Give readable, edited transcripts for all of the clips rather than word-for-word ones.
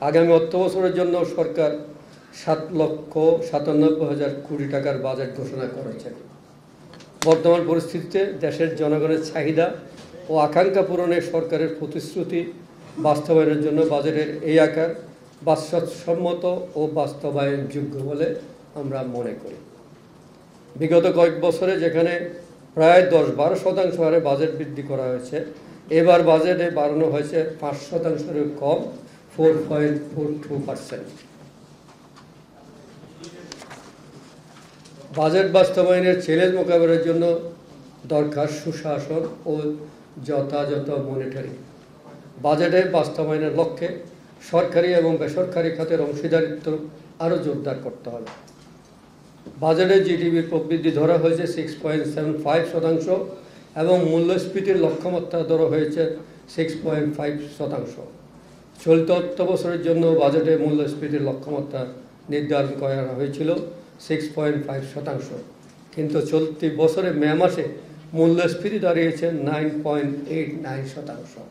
আগামী অর্থ বছরের জন্য সরকার 7,97,000 কোটি টাকার বাজেট ঘোষণা করেছে। বর্তমান পরিস্থিতিতে দেশের জনগণের চাহিদা ও আকাঙ্ক্ষা পূরণে সরকারের প্রতিশ্রুতি বাস্তবায়নের জন্য বাজেটের এই আকার বাস্তবসম্মত ও বাস্তবায়নযোগ্য বলে আমরা মনে করি। বিগত কয়েক বছরে যেখানে প্রায় 10-12% হারে বাজেট বৃদ্ধি করা হয়েছে, এবার বাজেটে বাড়ানো হয়েছে 5%-এর কম, 4.42%। বাজেট বাস্তবায়নের চ্যালেঞ্জ মোকাবেলার জন্য দরকার সুশাসন ও যথাযথ মনিটরিং। বাজেটে বাস্তবায়নের লক্ষ্যে সরকারি এবং বেসরকারি খাতের অংশীদারিত্ব আরও জোরদার করতে হবে। বাজেটে জিডিপির প্রবৃদ্ধি ধরা হয়েছে 6.75% এবং মূল্যস্ফীতির লক্ষ্যমাত্রা ধরা হয়েছে 6.5%। চলতি অর্থ বছরের জন্য বাজেটে মূল্যস্ফীতির লক্ষ্যমাত্রা নির্ধারণ করা হয়েছিল 6.5%, কিন্তু চলতি বছরে মে মাসে মূল্যস্ফীতি দাঁড়িয়েছে 9.89%।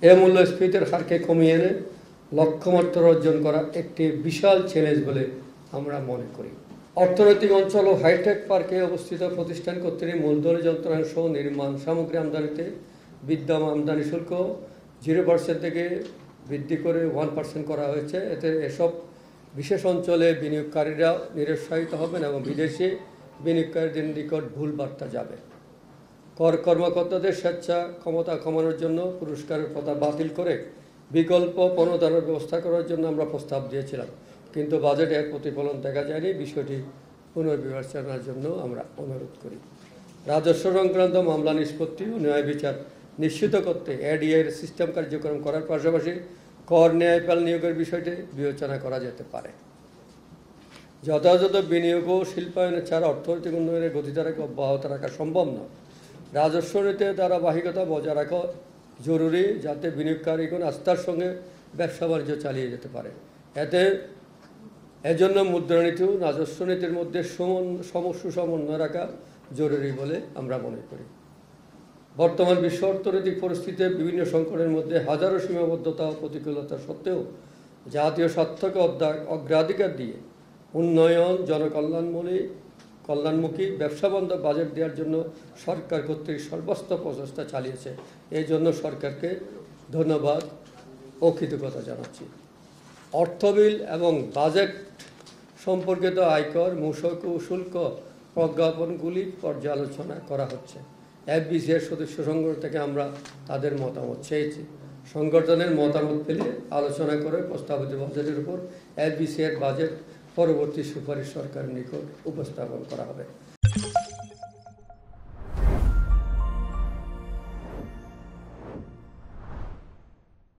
এ মূল্যস্ফীতির হারকে কমিয়ে এনে লক্ষ্যমাত্রা অর্জন করা একটি বিশাল চ্যালেঞ্জ বলে আমরা মনে করি। অর্থনৈতিক অঞ্চল ও হাইটেক পার্কে অবস্থিত প্রতিষ্ঠান কর্তৃক মূলধনী যন্ত্রাংশ নির্মাণ সামগ্রী আমদানিতে বিদ্যমান আমদানি শুল্ক 0% থেকে বৃদ্ধি করে 1% করা হয়েছে। এতে এসব বিশেষ অঞ্চলে বিনিয়োগকারীরা নিরুৎসাহিত হবেন এবং বিদেশি বিনিয়োগকারীদের নিকট ভুল বার্তা যাবে। কর্মকর্তাদের স্বেচ্ছা ক্ষমতা কমানোর জন্য পুরস্কারের প্রথা বাতিল করে বিকল্প প্রণোদনার ব্যবস্থা করার জন্য আমরা প্রস্তাব দিয়েছিলাম, কিন্তু বাজেটে প্রতিফলন দেখা যায়নি। বিষয়টি পুনর্বিবেচনার জন্য আমরা অনুরোধ করি। রাজস্ব সংক্রান্ত মামলা নিষ্পত্তি ও ন্যায় বিচার নিশ্চিত করতে এডিআইয়ের সিস্টেম কার্যক্রম করার পাশাপাশি কর ন্যায়পাল নিয়োগের বিষয়টি বিবেচনা করা যেতে পারে। যথাযথ বিনিয়োগ ও শিল্পায়ন ছাড়া অর্থনৈতিক উন্নয়নের গতিধারাকে অব্যাহত রাখা সম্ভব নয়। রাজস্ব নীতির ধারাবাহিকতা বজায় রাখা জরুরি, যাতে বিনিয়োগকারীগণ আস্থার সঙ্গে ব্যবসা বাণিজ্য চালিয়ে যেতে পারে। এজন্য মুদ্রানীতি ও রাজস্ব নীতির মধ্যে সমন্বয় রাখা জরুরি বলে আমরা মনে করি। বর্তমান বিশ্ব অর্থনৈতিক পরিস্থিতিতে বিভিন্ন সংকটের মধ্যে হাজারো সীমাবদ্ধতা ও প্রতিকূলতা সত্ত্বেও জাতীয় স্বার্থকে অগ্রাধিকার দিয়ে উন্নয়ন, কল্যাণমুখী ব্যবসাবান্ধব বাজেট দেওয়ার জন্য সরকার কর্তৃক সর্বস্তর প্রচেষ্টা চালিয়েছে। এই জন্য সরকারকে ধন্যবাদ ও কৃতজ্ঞতা জানাচ্ছি। অর্থ বিল এবং বাজেট সম্পর্কিত আয়কর, মূসক ও শুল্ক প্রজ্ঞাপনগুলি পর্যালোচনা করা হচ্ছে। এফবিসিএর সদস্য সংগঠন থেকে আমরা তাদের মতামত চেয়েছি। সংগঠনের মতামত পেলে আলোচনা করে প্রস্তাবিত বাজেটের উপর এফবিসিএর বাজেট পরবর্তী সুপারিশ সরকারের নিকট উপস্থাপন করা হবে।